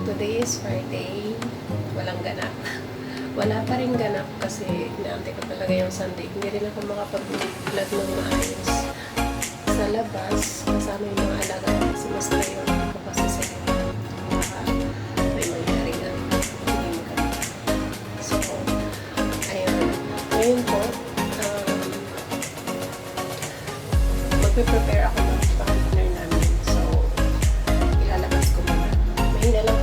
today is Friday. Walang ganap. Wala pa rin ganap kasi inaantay ko talaga yung Sunday. Hindi rin ako makapag-vlog ng maayos sa labas. Kasama yung mga alaga kasi mas layo ako kasi sa baka may mangyari na hindi maganda. So, ayun. Ngayon po, magpe-prepare ako ng partner namin. So, ilalabas ko muna. Mahina lang.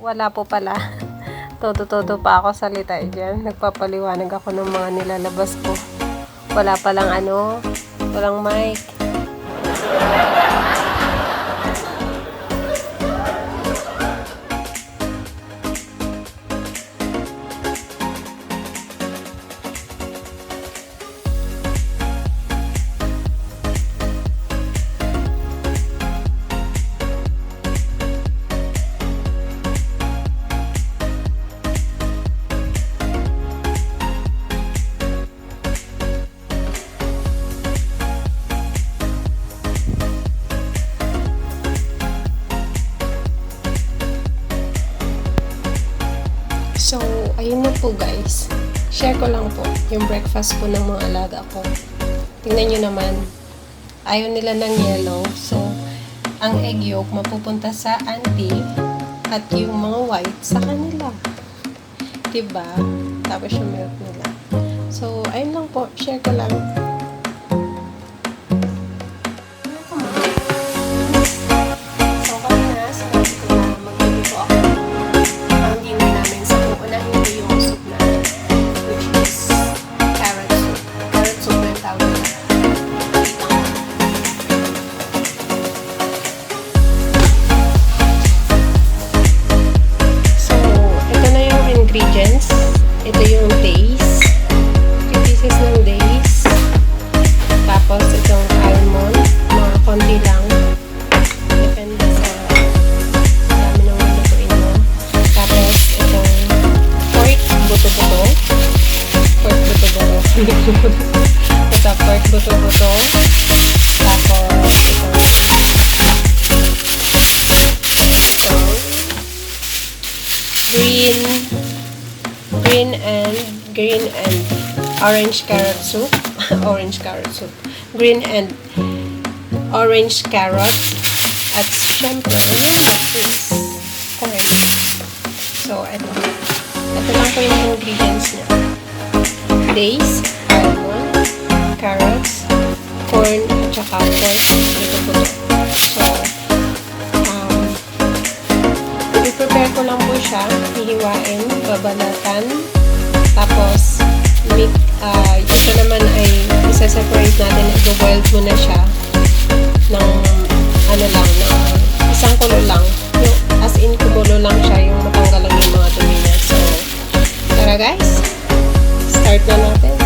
Wala po pala. Todo-todo pa ako salita dyan. Nagpapaliwanag ako ng mga nilalabas ko. Wala palang walang mic. So, ayun na po guys. Share ko lang po yung breakfast po ng mga alaga ko. Tingnan nyo naman. Ayaw nila ng yellow. So, ang egg yolk mapupunta sa auntie at yung mga white sa kanila. Diba? Tapos yung milk nila. So, ayun lang po. Share ko lang. Ingredients. Ito yung days. 3 pieces ng days. Tapos itong almond. Mga konti lang. Depende sa dami ng lutuin mo. Tapos itong pork buto-buto. Pork buto-buto. Ito pork buto-buto. Tapos itong green and orange carrot soup. Green and orange carrot. At syempre, is corn. So, ito lang po yung ingredients niya. Days, almond, carrots, corn, at saka pork. Ito po. So, i-prepare ko lang po siya. Hihiwain, babalatan. Tapos, ito naman ay isa-separate natin. I-boiled mo na siya ng ng isang kulo lang. As in, kumulo lang siya. Yung matanggal lang yung mga dumi niya. So, tara guys. Start na natin.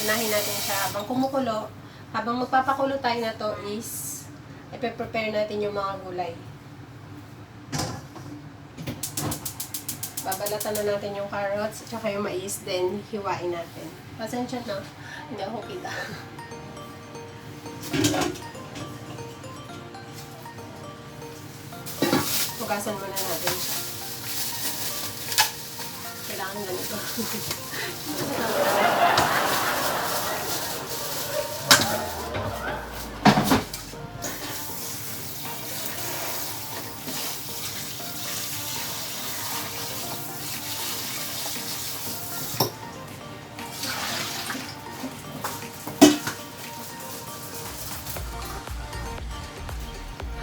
Unahin natin siya habang kumukulo. Habang magpapakulo tayo na to is ipe-prepare natin yung mga gulay. Babalatan na natin yung carrots at saka yung mais, then hiwain natin. Pasensya na, hindi ako kita. Hugasan muna natin siya. Kailangan ganito.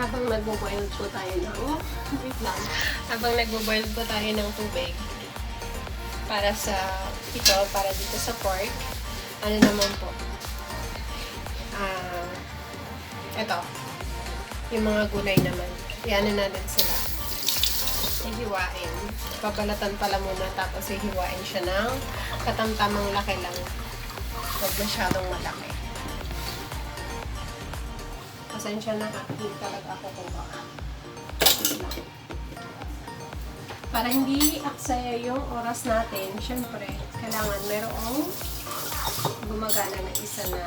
habang nagbo-boil po tayo ng wait lang. Habang nagbo-boil po tayo ng tubig para sa para dito sa pork. Ano naman po? Ito. Yung mga gulay naman. Iano natin sila. Ihiwain. Babalatan pala muna tapos ihiwain siya ng katamtamang laki lang. Huwag masyadong malaki. Pasensya na hindi talaga ako kuha. Para hindi aksaya yung oras natin, syempre, kailangan merong gumagana na isa na.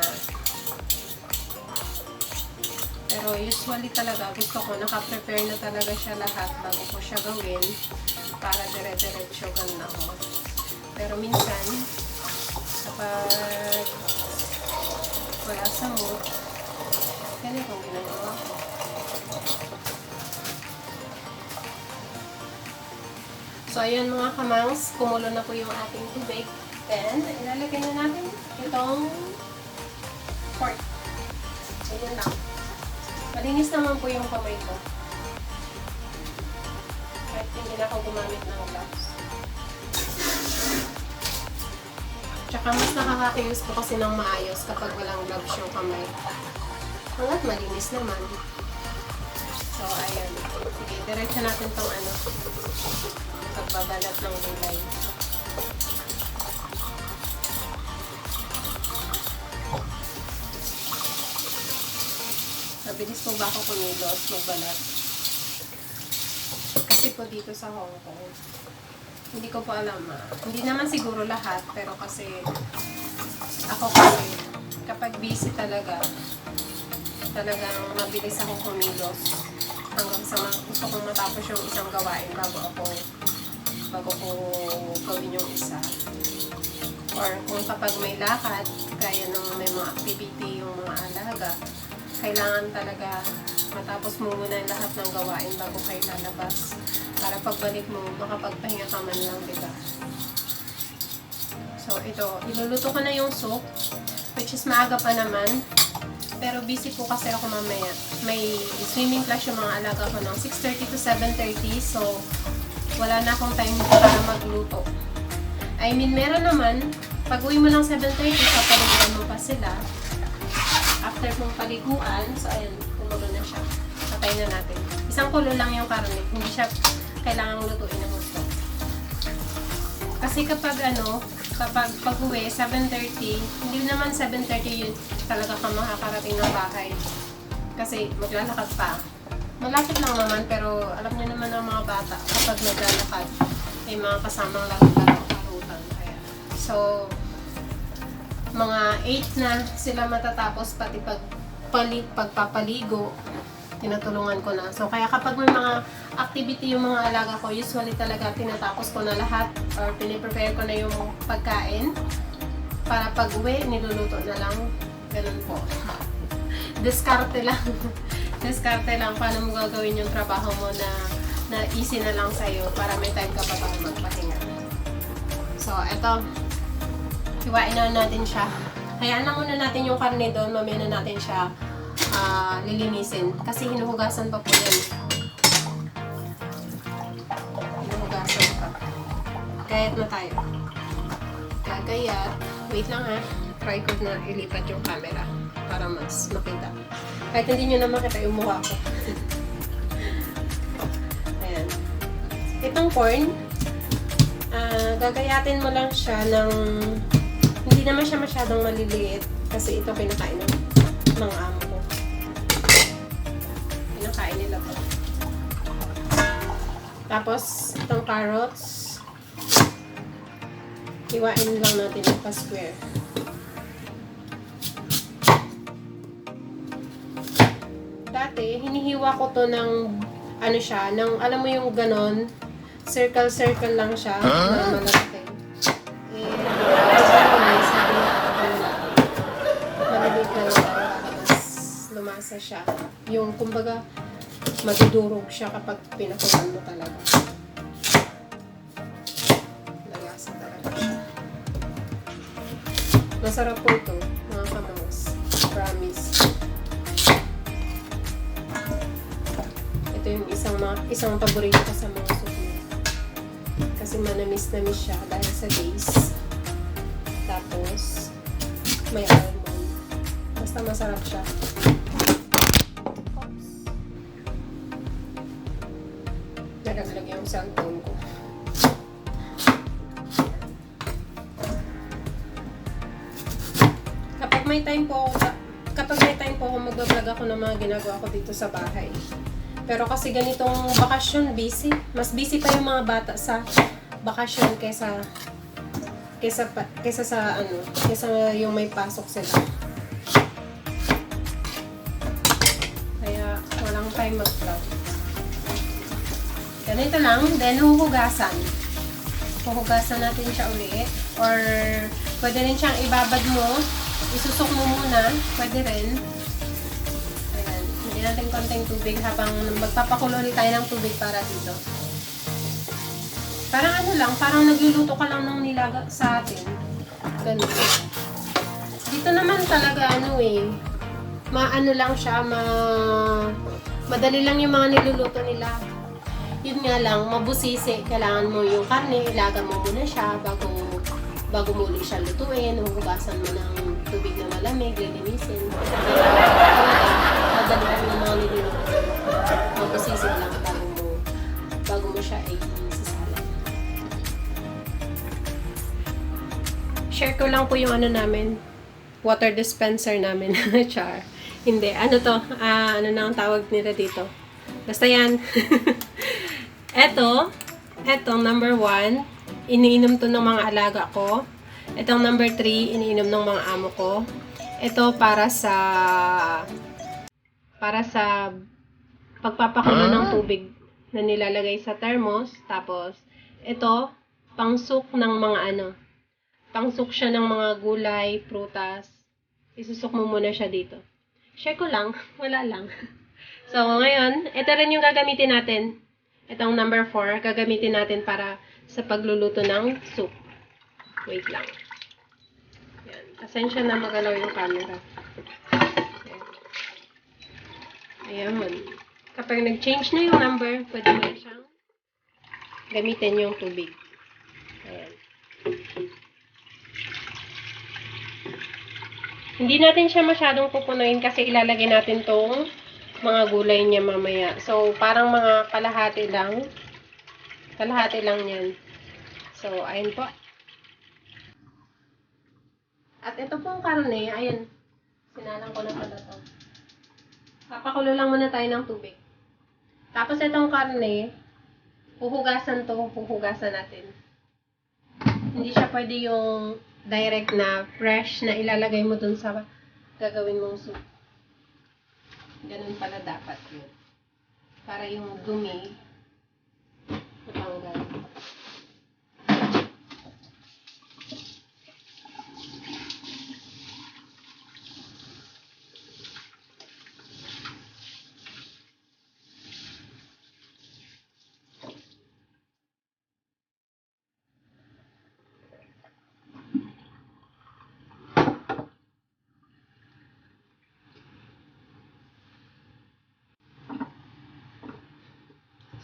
Pero usually talaga, gusto ko naka-prepare na talaga siya lahat bago ko siya gawin para dire-diretso ganun ako. Pero minsan, kapag wala sa mood, ganito ang ginagawa ko. So, ayan mga kamangs, kumulo na po yung ating tubig. Then, ilalagay na natin itong pork. Ayan lang. Malinis naman po yung kamay ko. Kahit hindi na ako gumamit ng gloves. Tsaka mas nakaka-use po kasi ng maayos kapag walang gloves yung kamay. Hanggat malinis naman. So, ayan. Sige, diretso natin itong pagbabalat ng gulay. Mabilis po ba ako kumilos, magbalat? Kasi po dito sa Hong Kong, hindi ko po alam hindi naman siguro lahat, pero kasi ako kasi kapag busy talagang mabilis ako kumilos hanggang sa gusto kong matapos yung isang gawain bago ko gawin yung isa. Or kung kapag may lakad, kaya nung may mga activity yung mga alaga, kailangan talaga matapos mo muna lahat ng gawain bago kayo lalabas. Para pagbalik mo, makapagpahinga ka man lang, diba? So, ito, iluluto ko na yung soup, which is maaga pa naman. Pero busy po kasi ako mamaya. May swimming class yung mga alaga ko ng 6:30 to 7:30. So, wala na akong time para magluto. I mean, meron naman. Pag uwi mo ng 7:30, kapaliguan mo pa sila. After mong paliguan, so ayan, kumulo na siya. Patay na natin. Isang kulo lang yung karne. Hindi siya kailangang lutuin ng gusto. Kasi kapag pag-uwi, 7:30, hindi naman 7:30 yun talaga ka makakarating ng bahay. Kasi maglalakad pa. Malapit lang naman, pero alam niyo naman ang mga bata, kapag naglalakad, may mga kasamang laro-larutan. So, mga 8 na sila matatapos, pati pagpapaligo, tinutulungan ko na. So, kaya kapag may mga activity yung mga alaga ko, usually talaga tinatapos ko na lahat or piniprepare ko na yung pagkain para pag uwi, niluluto na lang. Ganun po. Diskarte lang. Diskarte lang paano mo gagawin yung trabaho mo na easy na lang sa'yo para may time ka pa para magpahinga. So, eto. Hiwain na natin siya. Hayaan lang muna natin yung karne doon. Mamaya na natin siya lilinisin. Kasi hinuhugasan pa po yan. Hinuhugasan pa. Gayat na tayo. Gagayat. Wait lang ha. Try ko na ilipat yung camera para mas makita. Kahit hindi nyo na makita yung mukha ko. Ayan. Itong corn, gagayatin mo lang siya ng hindi naman siya masyadong maliliit kasi ito kinakain ng amo ko. Kinakain nila po. Tapos, itong carrots, hiwain lang natin yung pa-square. Dati, hinihiwa ko to ng alam mo yung ganon, circle lang siya, na malaki. Maliliit na lang tapos lumasa siya. Yung kumbaga, madudurog siya kapag pinakulan mo talaga. Lalasa talaga siya. Masarap po ito, mga kamangs. Promise. ito yung isang paborito ko sa mga soup niya. Kasi manamis-namis siya dahil sa base. Tapos, may almond. Basta masarap siya. Oops. Nalaglag yung cellphone ko. Kapag may time po ako, mag-vlog ako ng mga ginagawa ko dito sa bahay. Pero kasi ganitong bakasyon, busy. Mas busy pa yung mga bata sa bakasyon kesa yung may pasok sila. Kaya walang time mag-vlog. Ganito lang, then huhugasan. Huhugasan natin siya uli. Or pwede rin siyang ibabad mo. Isusok mo muna. Pwede rin. Ayan. Hindi natin konting tubig habang magpapakulo ulit tayo ng tubig para dito. Parang ano lang, parang nagluluto ka lang ng nilaga sa atin. Ganun. Dito naman talaga maano lang siya, madali lang yung mga niluluto nila. Yun nga lang, mabusisi. Kailangan mo yung karne, ilaga mo muna siya bago muli siya lutuin. Huhugasan mo ng tubig na malamig, lilinisin. Madali lang yung mga niluluto. Mabusisi lang bago mo siya isasalan. Share ko lang po yung water dispenser namin. Char. Hindi. Ano to? Ano na ang tawag nila dito? Basta yan. Etong number 1, iniinom to ng mga alaga ko. Etong number 3, iniinom ng mga amo ko. Ito para sa pagpapakulo ng tubig na nilalagay sa thermos. Tapos, ito, pangsuk ng mga pangsuk siya ng mga gulay, prutas. Isusok mo muna siya dito. Share ko lang. Wala lang. So, ngayon, ito rin yung gagamitin natin. Itong number 4, gagamitin natin para sa pagluluto ng soup. Wait lang. Yan. Pasensya na magalaw yung camera. Ayan. Kapag nag-change na yung number, pwede mo na siyang gamitin yung tubig. Ayan. Hindi natin siya masyadong pupunuin kasi ilalagay natin tong mga gulay niya mamaya. So, parang mga kalahati lang. Kalahati lang yan. So, ayun po. At ito pong karne, ayun. Sinalang ko na pala ito. Papakulo lang muna tayo ng tubig. Tapos itong karne, huhugasan natin. Hindi siya pwede yung direct na fresh na ilalagay mo dun sa gagawin mong soup. Ganun pala dapat yun. Para yung dumi matanggal.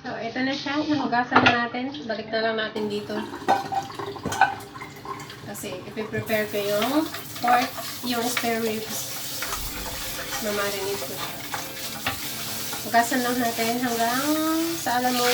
So, ito na siya. Nahugasan na natin. Balik na lang natin dito. Kasi, ipiprepare ko yung pork, yung spare ribs. Mamarinate ko siya. Hugasan lang natin hanggang sa alam mo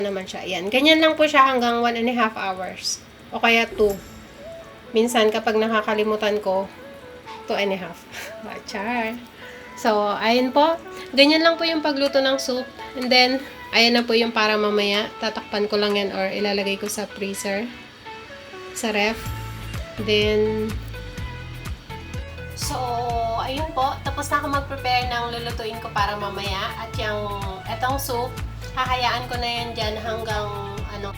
naman siya. Ayan. Ganyan lang po siya hanggang 1.5 hours. O kaya 2. Minsan, kapag nakakalimutan ko, 2.5. Char. So, ayun po. Ganyan lang po yung pagluto ng soup. And then, ayan na po yung para mamaya. Tatakpan ko lang yan or ilalagay ko sa freezer. Sa ref. Then, so, ayun po. Tapos na ako mag-prepare ng lulutuin ko para mamaya. At yung etong soup, hahayaan ko na yan dyan hanggang ano.